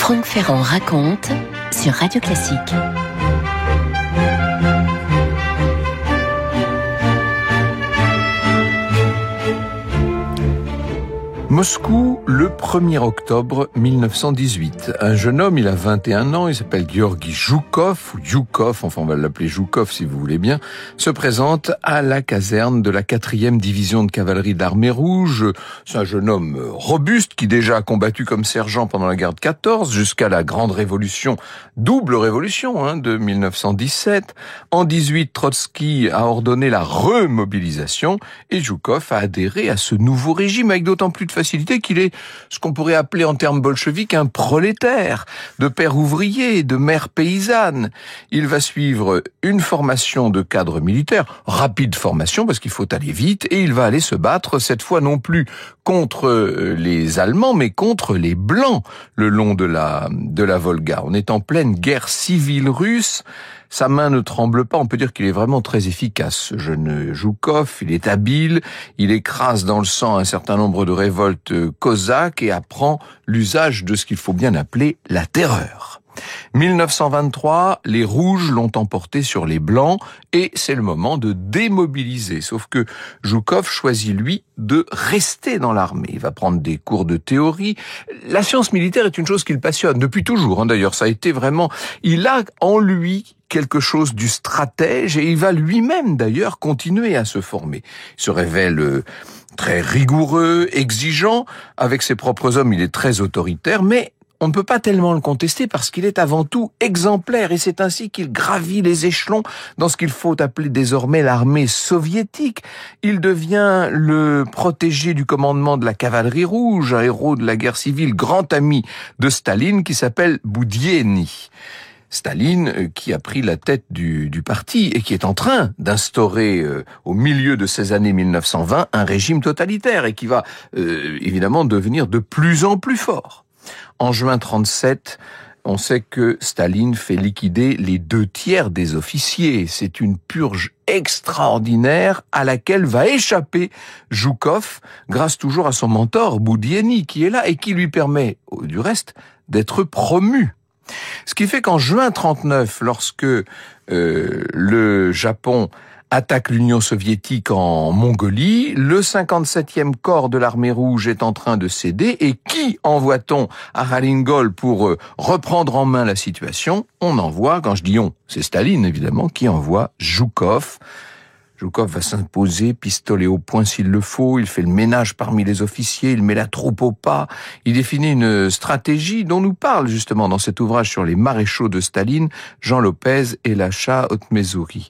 Franck Ferrand raconte sur Radio Classique. Moscou, le 1er octobre 1918. Un jeune homme, il a 21 ans, il s'appelle Georgi Zhukov, ou Yukov, enfin on va l'appeler Zhukov si vous voulez bien, se présente à la caserne de la 4e division de cavalerie de l'armée rouge. C'est un jeune homme robuste qui déjà a combattu comme sergent pendant la guerre de 14 jusqu'à la grande révolution, double révolution de 1917. En 18, Trotsky a ordonné la remobilisation et Zhukov a adhéré à ce nouveau régime avec d'autant plus de facilité qu'il est ce qu'on pourrait appeler en termes bolcheviques un prolétaire, de père ouvrier, de mère paysanne. Il va suivre une formation de cadre militaire, rapide formation parce qu'il faut aller vite, et il va aller se battre cette fois non plus contre les Allemands mais contre les Blancs le long de la Volga. On est en pleine guerre civile russe. Sa main ne tremble pas, on peut dire qu'il est vraiment très efficace, ce jeune Zhukov. Il est habile, il écrase dans le sang un certain nombre de révoltes cosaques et apprend l'usage de ce qu'il faut bien appeler la terreur. 1923, les Rouges l'ont emporté sur les Blancs et c'est le moment de démobiliser. Sauf que Zhukov choisit, lui, de rester dans l'armée. Il va prendre des cours de théorie. La science militaire est une chose qui le passionne depuis toujours. D'ailleurs, ça a été vraiment... Il a en lui quelque chose du stratège et il va lui-même, d'ailleurs, continuer à se former. Il se révèle très rigoureux, exigeant. Avec ses propres hommes, il est très autoritaire, mais on ne peut pas tellement le contester parce qu'il est avant tout exemplaire et c'est ainsi qu'il gravit les échelons dans ce qu'il faut appeler désormais l'armée soviétique. Il devient le protégé du commandement de la cavalerie rouge, un héros de la guerre civile, grand ami de Staline qui s'appelle Boudienny. Staline qui a pris la tête du parti et qui est en train d'instaurer au milieu de ces années 1920 un régime totalitaire et qui va évidemment devenir de plus en plus fort. En juin 37, on sait que Staline fait liquider les 2/3 des officiers. C'est une purge extraordinaire à laquelle va échapper Zhukov grâce toujours à son mentor Boudienny qui est là et qui lui permet, du reste, d'être promu. Ce qui fait qu'en juin 39, lorsque le Japon attaque l'Union soviétique en Mongolie, le 57e corps de l'armée rouge est en train de céder et qui envoie-t-on à Khalingol pour reprendre en main la situation? On envoie, quand je dis on, c'est Staline évidemment, qui envoie Zhukov. Zhukov va s'imposer, pistolet au poing s'il le faut, il fait le ménage parmi les officiers, il met la troupe au pas, il définit une stratégie dont nous parle justement dans cet ouvrage sur les maréchaux de Staline, Jean Lopez et Lacha Otmezouri.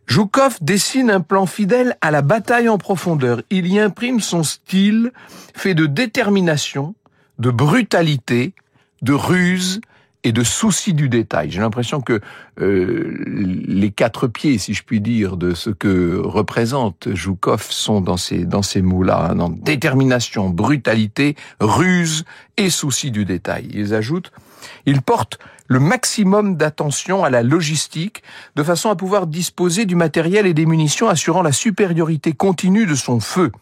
Zhukov dessine un plan fidèle à la bataille en profondeur. Il y imprime son style fait de détermination, de brutalité, de ruse et de souci du détail. J'ai l'impression que les 4 pieds, si je puis dire, de ce que représente Zhukov sont dans ces mots-là, dans détermination, brutalité, ruse et souci du détail. Ils ajoutent, il porte le maximum d'attention à la logistique, de façon à pouvoir disposer du matériel et des munitions assurant la supériorité continue de son feu.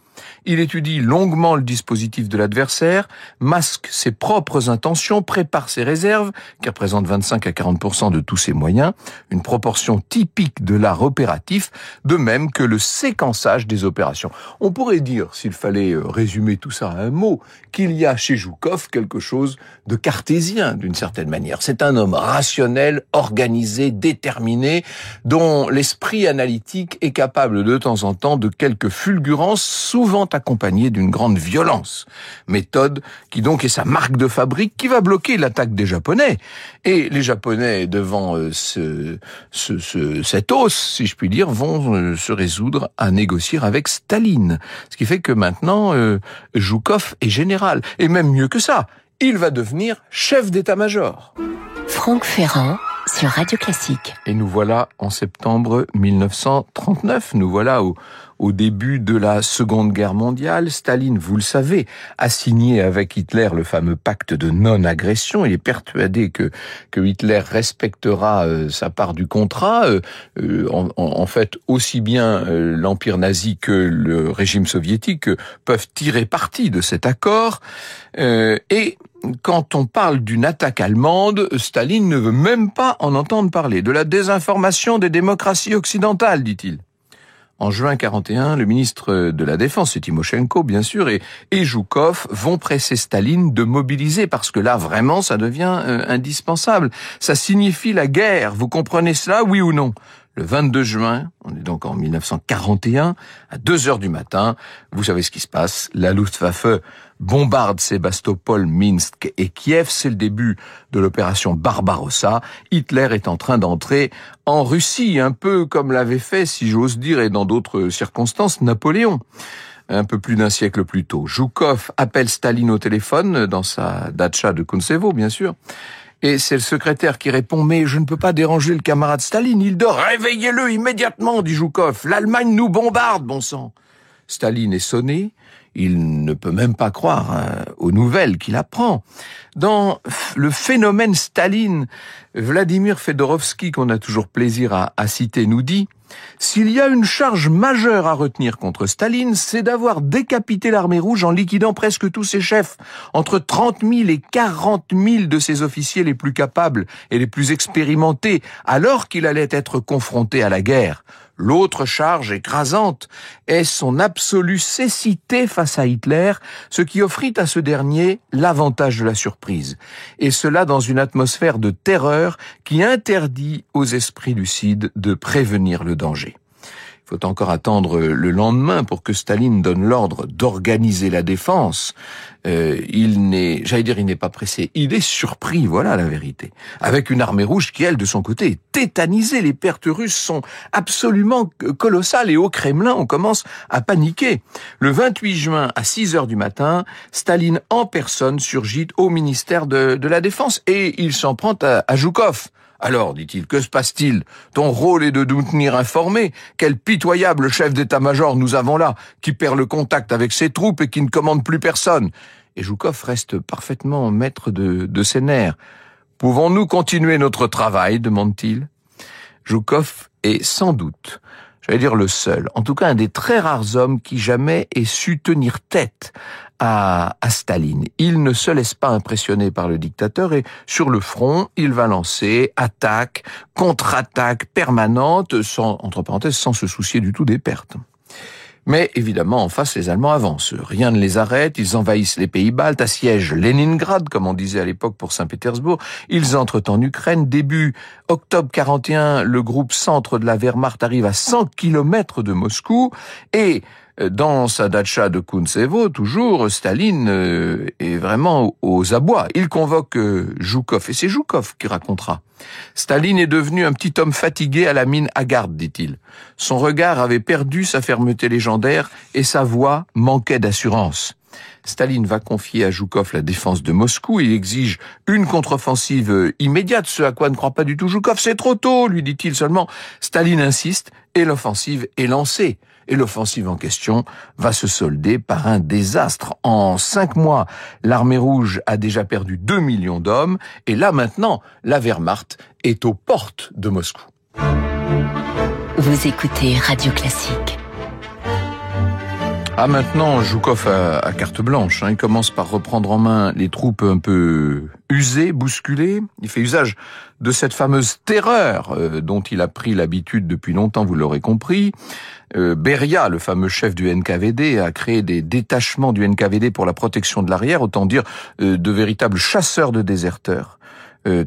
Il étudie longuement le dispositif de l'adversaire, masque ses propres intentions, prépare ses réserves, qui représentent 25 à 40% de tous ses moyens, une proportion typique de l'art opératif, de même que le séquençage des opérations. On pourrait dire, s'il fallait résumer tout ça à un mot, qu'il y a chez Zhukov quelque chose de cartésien, d'une certaine manière. C'est un homme rationnel, organisé, déterminé, dont l'esprit analytique est capable de temps en temps de quelques fulgurances, souvent accompagné d'une grande violence. Méthode qui donc est sa marque de fabrique qui va bloquer l'attaque des Japonais. Et les Japonais, devant cette hausse, si je puis dire, vont se résoudre à négocier avec Staline. Ce qui fait que maintenant, Zhukov est général. Et même mieux que ça, il va devenir chef d'état-major. Franck Ferrand sur Radio Classique. Et nous voilà en septembre 1939. Nous voilà au début de la Seconde Guerre mondiale. Staline, vous le savez, a signé avec Hitler le fameux pacte de non-agression. Il est persuadé que Hitler respectera sa part du contrat. En fait, aussi bien l'Empire nazi que le régime soviétique peuvent tirer parti de cet accord. Et quand on parle d'une attaque allemande, Staline ne veut même pas en entendre parler. De la désinformation des démocraties occidentales, dit-il. En juin 41, le ministre de la Défense, c'est Timoshenko bien sûr, et Zhukov vont presser Staline de mobiliser parce que là, vraiment, ça devient indispensable. Ça signifie la guerre. Vous comprenez cela, oui ou non ? Le 22 juin, on est donc en 1941, à 2h du matin, vous savez ce qui se passe. La Luftwaffe bombarde Sébastopol, Minsk et Kiev. C'est le début de l'opération Barbarossa. Hitler est en train d'entrer en Russie, un peu comme l'avait fait, si j'ose dire, et dans d'autres circonstances, Napoléon. Un peu plus d'un siècle plus tôt. Zhukov appelle Staline au téléphone, dans sa datcha de Kuntsevo, bien sûr. Et c'est le secrétaire qui répond « Mais je ne peux pas déranger le camarade Staline, il dort, réveillez-le immédiatement !» dit Zhukov. « L'Allemagne nous bombarde, bon sang !» Staline est sonné, il ne peut même pas croire aux nouvelles qu'il apprend. Dans le phénomène Staline, Vladimir Fedorovski, qu'on a toujours plaisir à citer, nous dit « S'il y a une charge majeure à retenir contre Staline, c'est d'avoir décapité l'armée rouge en liquidant presque tous ses chefs, entre 30 000 et 40 000 de ses officiers les plus capables et les plus expérimentés, alors qu'il allait être confronté à la guerre. L'autre charge écrasante est son absolue cécité face à Hitler, ce qui offrit à ce dernier l'avantage de la surprise. Et cela dans une atmosphère de terreur qui interdit aux esprits lucides de prévenir le danger. Il faut encore attendre le lendemain pour que Staline donne l'ordre d'organiser la défense. Il n'est pas pressé, il est surpris, voilà la vérité. Avec une armée rouge qui, elle, de son côté, est tétanisée. Les pertes russes sont absolument colossales et au Kremlin, on commence à paniquer. Le 28 juin, à 6h du matin, Staline en personne surgit au ministère de la Défense et il s'en prend à Zhukov. Alors, dit-il, que se passe-t-il ? Ton rôle est de nous tenir informés. Quel pitoyable chef d'état-major nous avons là, qui perd le contact avec ses troupes et qui ne commande plus personne. Et Zhukov reste parfaitement maître de ses nerfs. Pouvons-nous continuer notre travail ? Demande-t-il. Zhukov est sans doute, le seul, en tout cas un des très rares hommes qui jamais ait su tenir tête à Staline. Il ne se laisse pas impressionner par le dictateur et sur le front, il va lancer attaque, contre-attaque permanente, sans se soucier du tout des pertes. Mais évidemment, en face, les Allemands avancent. Rien ne les arrête, ils envahissent les pays baltes, assiègent Leningrad, comme on disait à l'époque pour Saint-Pétersbourg. Ils entrent en Ukraine. Début octobre 41, le groupe centre de la Wehrmacht arrive à 100 km de Moscou et dans sa datcha de Kuntsevo, toujours, Staline est vraiment aux abois. Il convoque Zhukov, et c'est Zhukov qui racontera. Staline est devenu un petit homme fatigué à la mine hagarde, dit-il. Son regard avait perdu sa fermeté légendaire et sa voix manquait d'assurance. Staline va confier à Zhukov la défense de Moscou et exige une contre-offensive immédiate, ce à quoi ne croit pas du tout Zhukov. C'est trop tôt, lui dit-il seulement. Staline insiste et l'offensive est lancée. Et l'offensive en question va se solder par un désastre. En 5 mois, l'armée rouge a déjà perdu 2 millions d'hommes. Et là maintenant, la Wehrmacht est aux portes de Moscou. Vous écoutez Radio Classique. Maintenant, Zhukov a carte blanche. Il commence par reprendre en main les troupes un peu usées, bousculées. Il fait usage de cette fameuse terreur dont il a pris l'habitude depuis longtemps, vous l'aurez compris. Beria, le fameux chef du NKVD, a créé des détachements du NKVD pour la protection de l'arrière, autant dire de véritables chasseurs de déserteurs.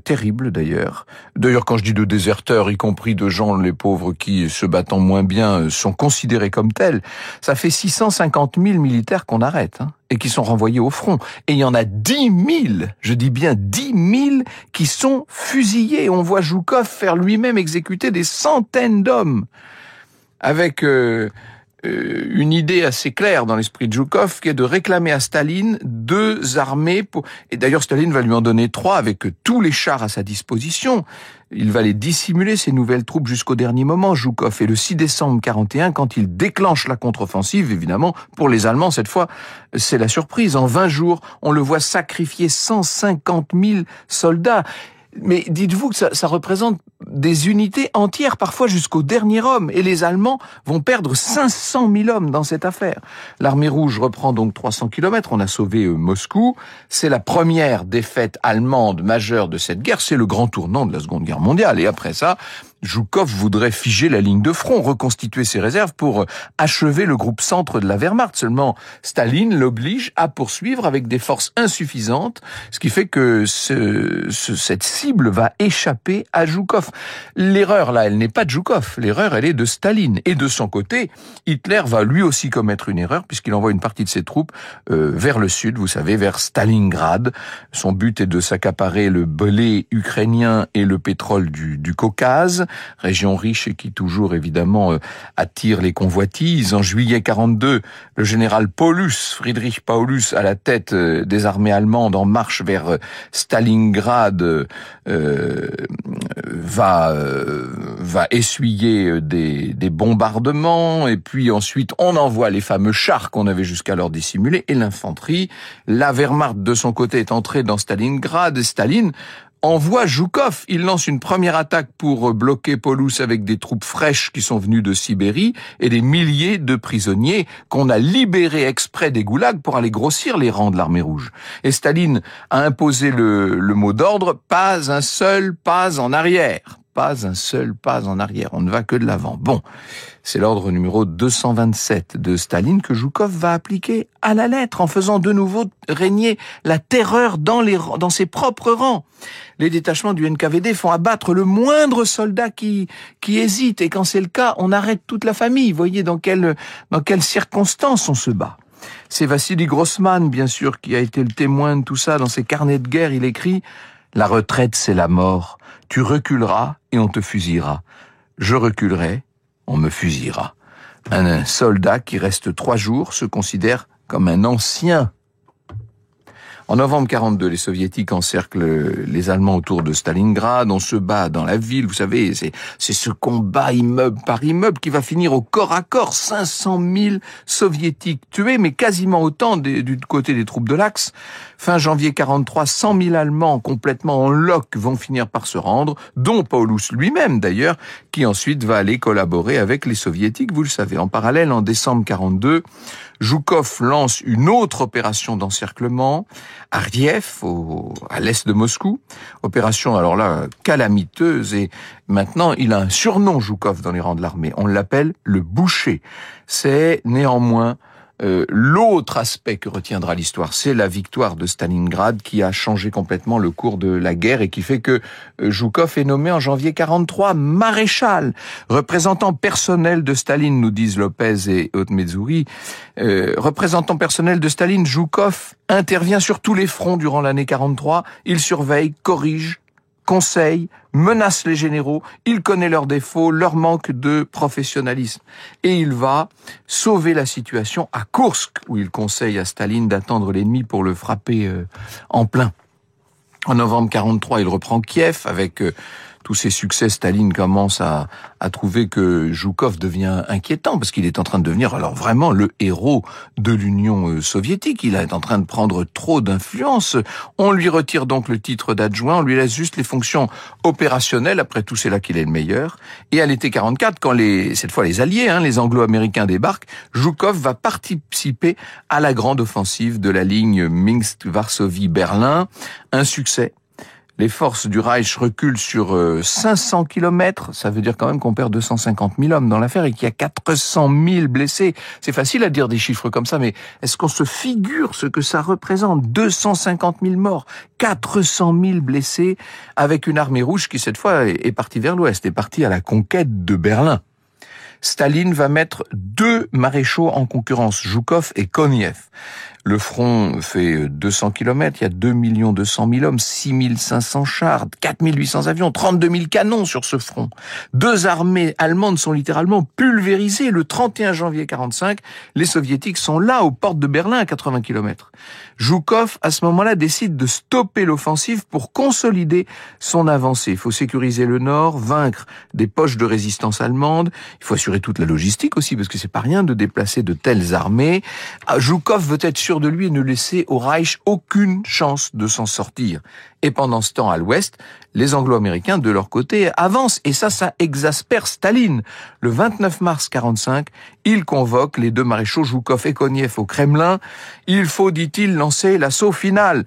Terrible d'ailleurs. D'ailleurs, quand je dis de déserteurs, y compris de gens, les pauvres, qui se battant moins bien, sont considérés comme tels, ça fait 650 000 militaires qu'on arrête, et qui sont renvoyés au front. Et il y en a 10 000, je dis bien 10 000, qui sont fusillés. On voit Zhukov faire lui-même exécuter des centaines d'hommes. Avec une idée assez claire dans l'esprit de Zhukov, qui est de réclamer à Staline 2 armées et d'ailleurs Staline va lui en donner 3 avec tous les chars à sa disposition. Il va les dissimuler, ces nouvelles troupes, jusqu'au dernier moment, Zhukov. Et le 6 décembre 41, quand il déclenche la contre-offensive, évidemment, pour les Allemands, cette fois, c'est la surprise. En 20 jours, on le voit sacrifier 150 000 soldats. Mais dites-vous que ça représente des unités entières, parfois jusqu'au dernier homme. Et les Allemands vont perdre 500 000 hommes dans cette affaire. L'Armée rouge reprend donc 300 kilomètres. On a sauvé Moscou. C'est la première défaite allemande majeure de cette guerre. C'est le grand tournant de la Seconde Guerre mondiale. Et après ça, Zhukov voudrait figer la ligne de front, reconstituer ses réserves pour achever le groupe centre de la Wehrmacht. Seulement, Staline l'oblige à poursuivre avec des forces insuffisantes, ce qui fait que cette cible va échapper à Zhukov. L'erreur, là, elle n'est pas de Zhukov. L'erreur, elle est de Staline. Et de son côté, Hitler va lui aussi commettre une erreur, puisqu'il envoie une partie de ses troupes vers le sud, vous savez, vers Stalingrad. Son but est de s'accaparer le blé ukrainien et le pétrole du Caucase, région riche et qui toujours évidemment attire les convoitises. En juillet 42, le général Paulus, Friedrich Paulus, à la tête des armées allemandes en marche vers Stalingrad, va essuyer des bombardements, et puis ensuite on envoie les fameux chars qu'on avait jusqu'alors dissimulés et l'infanterie. La Wehrmacht de son côté est entrée dans Stalingrad et Staline envoie Zhukov. Il lance une première attaque pour bloquer Paulus avec des troupes fraîches qui sont venues de Sibérie et des milliers de prisonniers qu'on a libérés exprès des goulags pour aller grossir les rangs de l'armée rouge. Et Staline a imposé le mot d'ordre, pas un seul pas en arrière. Pas un seul pas en arrière, on ne va que de l'avant. Bon, c'est l'ordre numéro 227 de Staline que Zhukov va appliquer à la lettre, en faisant de nouveau régner la terreur dans ses propres rangs. Les détachements du NKVD font abattre le moindre soldat qui hésite, et quand c'est le cas, on arrête toute la famille. Vous voyez dans quelles circonstances on se bat. C'est Vassili Grossman, bien sûr, qui a été le témoin de tout ça. Dans ses carnets de guerre, il écrit « La retraite, c'est la mort. Tu reculeras et on te fusillera. Je reculerai, on me fusillera. » Un soldat qui reste 3 jours se considère comme un ancien. En novembre 42, les Soviétiques encerclent les Allemands autour de Stalingrad. On se bat dans la ville, vous savez, c'est ce combat immeuble par immeuble qui va finir au corps à corps. 500 000 Soviétiques tués, mais quasiment autant du côté des troupes de l'Axe. Fin janvier 43, 100 000 Allemands complètement en loc vont finir par se rendre, dont Paulus lui-même d'ailleurs, qui ensuite va aller collaborer avec les Soviétiques, vous le savez. En parallèle, en décembre 42, Zhukov lance une autre opération d'encerclement à Riev, à l'est de Moscou. Opération, alors là, calamiteuse, et maintenant, il a un surnom, Zhukov, dans les rangs de l'armée. On l'appelle le boucher. C'est néanmoins l'autre aspect que retiendra l'histoire, c'est la victoire de Stalingrad qui a changé complètement le cours de la guerre et qui fait que Zhukov est nommé en janvier 43 maréchal, représentant personnel de Staline, nous disent Lopez et Otmezuri. Représentant personnel de Staline, Zhukov intervient sur tous les fronts durant l'année 43. Il surveille, corrige, conseille, menace les généraux, il connaît leurs défauts, leur manque de professionnalisme. Et il va sauver la situation à Koursk, où il conseille à Staline d'attendre l'ennemi pour le frapper en plein. En novembre 43, il reprend Kiev avec tous ses succès. Staline commence à trouver que Zhukov devient inquiétant parce qu'il est en train de devenir alors vraiment le héros de l'Union soviétique. Il est en train de prendre trop d'influence. On lui retire donc le titre d'adjoint, on lui laisse juste les fonctions opérationnelles. Après tout, c'est là qu'il est le meilleur. Et à l'été 44, quand cette fois les Alliés, les Anglo-Américains débarquent, Zhukov va participer à la grande offensive de la ligne Minsk-Varsovie-Berlin. Un succès. Les forces du Reich reculent sur 500 kilomètres. Ça veut dire quand même qu'on perd 250 000 hommes dans l'affaire et qu'il y a 400 000 blessés. C'est facile à dire des chiffres comme ça, mais est-ce qu'on se figure ce que ça représente? 250 000 morts, 400 000 blessés, avec une armée rouge qui cette fois est partie vers l'ouest, est partie à la conquête de Berlin. Staline va mettre 2 maréchaux en concurrence, Zhukov et Konev. Le front fait 200 km, il y a 2 200 000 hommes, 6 500 chars, 4 800 avions, 32 000 canons sur ce front. 2 armées allemandes sont littéralement pulvérisées. Le 31 janvier 45, les Soviétiques sont là, aux portes de Berlin, à 80 km. Zhukov, à ce moment-là, décide de stopper l'offensive pour consolider son avancée. Il faut sécuriser le nord, vaincre des poches de résistance allemandes. Il faut assurer toute la logistique aussi, parce que c'est pas rien de déplacer de telles armées. Zhukov veut être sûr sûr de lui et ne laisser au Reich aucune chance de s'en sortir. Et pendant ce temps, à l'ouest, les Anglo-Américains, de leur côté, avancent. Et ça exaspère Staline. Le 29 mars 45, il convoque les deux maréchaux Zhukov et Konev au Kremlin. Il faut, dit-il, lancer l'assaut final.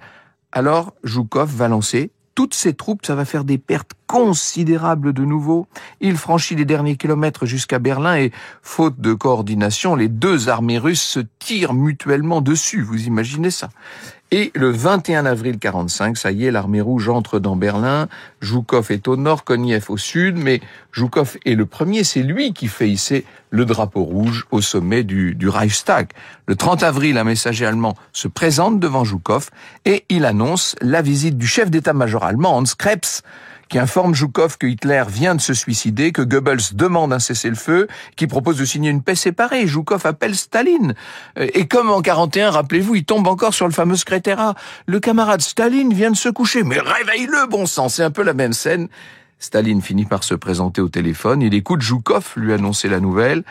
Alors, Zhukov va lancer toutes ses troupes, ça va faire des pertes considérables de nouveau. Il franchit les derniers kilomètres jusqu'à Berlin et, faute de coordination, les deux armées russes se tirent mutuellement dessus. Vous imaginez ça? Et le 21 avril 45, ça y est, l'armée rouge entre dans Berlin. Zhukov est au nord, Konev au sud, mais Zhukov est le premier, c'est lui qui fait hisser le drapeau rouge au sommet du Reichstag. Le 30 avril, un messager allemand se présente devant Zhukov et il annonce la visite du chef d'état-major allemand, Hans Krebs, qui informe Zhukov que Hitler vient de se suicider, que Goebbels demande un cessez-le-feu, qui propose de signer une paix séparée. Zhukov appelle Staline. Et comme en 41, rappelez-vous, il tombe encore sur le fameux secrétariat. Le camarade Staline vient de se coucher. Mais réveille-le, bon sang, c'est un peu la même scène. Staline finit par se présenter au téléphone. Il écoute Zhukov lui annoncer la nouvelle.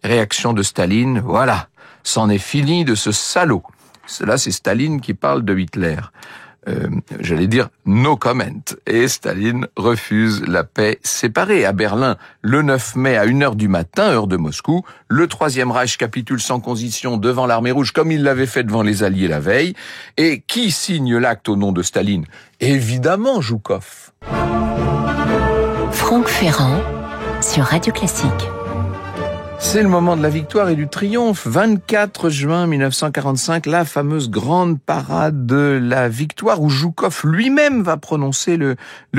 Réaction de Staline, voilà, c'en est fini de ce salaud. Là, c'est Staline qui parle de Hitler. J'allais dire no comment. Et Staline refuse la paix séparée. À Berlin, le 9 mai à 1h du matin, heure de Moscou, le Troisième Reich capitule sans condition devant l'armée rouge comme il l'avait fait devant les Alliés la veille. Et qui signe l'acte au nom de Staline? Évidemment, Zhukov. Franck Ferrand sur Radio Classique. C'est le moment de la victoire et du triomphe. 24 juin 1945, la fameuse grande parade de la victoire où Zhukov lui-même va prononcer le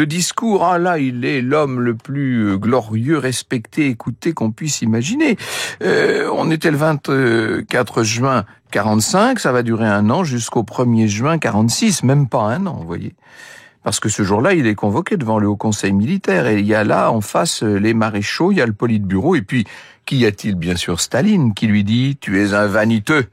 discours. Ah là, il est l'homme le plus glorieux, respecté, écouté qu'on puisse imaginer. On était le 24 juin 45, ça va durer un an jusqu'au 1er juin 46, même pas un an, vous voyez. Parce que ce jour-là, il est convoqué devant le Haut Conseil militaire et il y a là en face les maréchaux, il y a le Politburo et puis qu'y a-t-il? Bien sûr Staline qui lui dit « Tu es un vaniteux,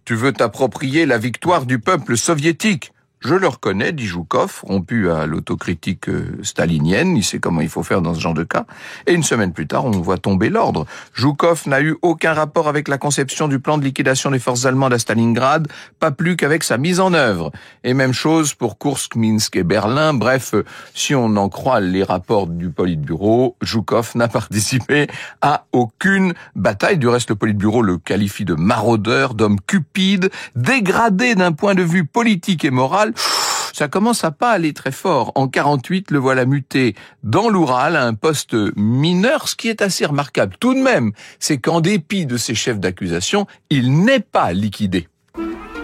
tu veux t'approprier la victoire du peuple soviétique ». Je le reconnais, dit Zhukov, rompu à l'autocritique stalinienne, il sait comment il faut faire dans ce genre de cas. Et une semaine plus tard, on voit tomber l'ordre. Zhukov n'a eu aucun rapport avec la conception du plan de liquidation des forces allemandes à Stalingrad, pas plus qu'avec sa mise en œuvre. Et même chose pour Kursk, Minsk et Berlin. Bref, si on en croit les rapports du Politburo, Zhukov n'a participé à aucune bataille. Du reste, le Politburo le qualifie de maraudeur, d'homme cupide, dégradé d'un point de vue politique et moral. Ça commence à pas aller très fort. En 48, le voilà muté dans l'Oural à un poste mineur, ce qui est assez remarquable. Tout de même, c'est qu'en dépit de ses chefs d'accusation, il n'est pas liquidé.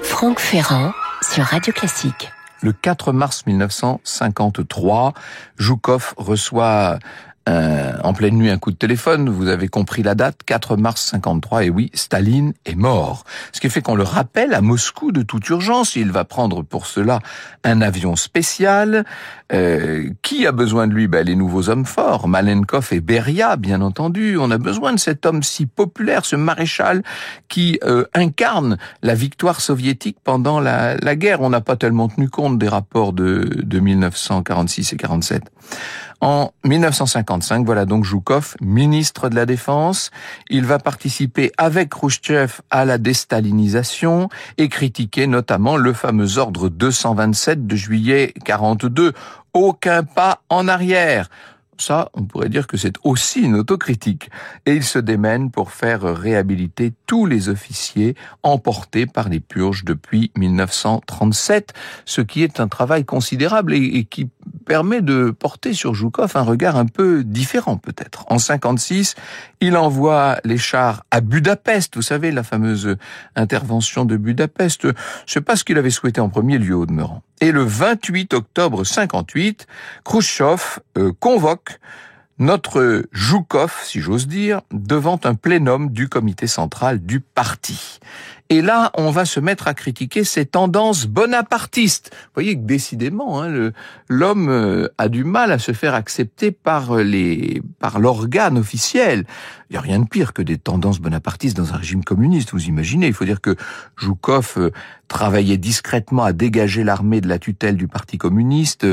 Franck Ferrand sur Radio Classique. Le 4 mars 1953, Zhukov reçoit en pleine nuit un coup de téléphone, vous avez compris la date, 4 mars 53, et oui, Staline est mort. Ce qui fait qu'on le rappelle à Moscou de toute urgence, il va prendre pour cela un avion spécial. Qui a besoin de lui? Les nouveaux hommes forts, Malenkov et Beria, bien entendu. On a besoin de cet homme si populaire, ce maréchal qui incarne la victoire soviétique pendant la guerre. On n'a pas tellement tenu compte des rapports de 1946 et 47. En 1955, voilà donc Zhukov, ministre de la Défense. Il va participer avec Khrouchtchev à la déstalinisation et critiquer notamment le fameux ordre 227 de juillet 42. Aucun pas en arrière. Ça, on pourrait dire que c'est aussi une autocritique. Et il se démène pour faire réhabiliter tous les officiers emportés par les purges depuis 1937, ce qui est un travail considérable et qui permet de porter sur Zhukov un regard un peu différent peut-être. En 56, il envoie les chars à Budapest, vous savez, la fameuse intervention de Budapest. Je sais pas ce qu'il avait souhaité en premier lieu au demeurant. Et le 28 octobre 58, Khrouchtchev convoque notre Zhukov, si j'ose dire, devant un plénum du comité central du parti. Et là, on va se mettre à critiquer ces tendances bonapartistes. Vous voyez que décidément, l'homme a du mal à se faire accepter par l'organe officiel. Il n'y a rien de pire que des tendances bonapartistes dans un régime communiste, vous imaginez. Il faut dire que Zhukov travaillait discrètement à dégager l'armée de la tutelle du Parti communiste.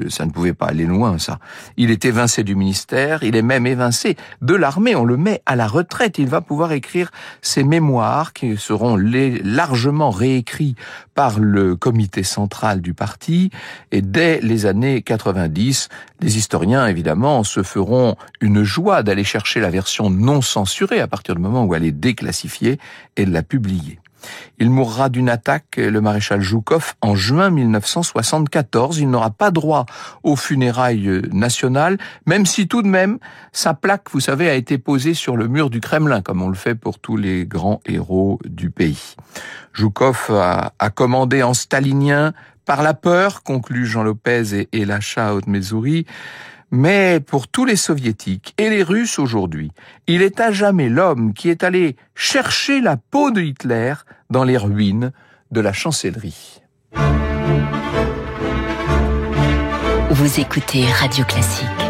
Ça ne pouvait pas aller loin, ça. Il est évincé du ministère, il est même évincé de l'armée. On le met à la retraite. Il va pouvoir écrire ses mémoires qui seront largement réécrit par le comité central du parti, et dès les années 90, les historiens, évidemment, se feront une joie d'aller chercher la version non censurée à partir du moment où elle est déclassifiée et de la publier. Il mourra d'une attaque, le maréchal Zhoukov, en juin 1974. Il n'aura pas droit aux funérailles nationales, même si tout de même, sa plaque, vous savez, a été posée sur le mur du Kremlin, comme on le fait pour tous les grands héros du pays. Zhoukov a commandé en stalinien par la peur, conclut Jean Lopez et Lacha Haute-Mézoury. Mais pour tous les soviétiques et les Russes aujourd'hui, il est à jamais l'homme qui est allé chercher la peau de Hitler dans les ruines de la chancellerie. Vous écoutez Radio Classique.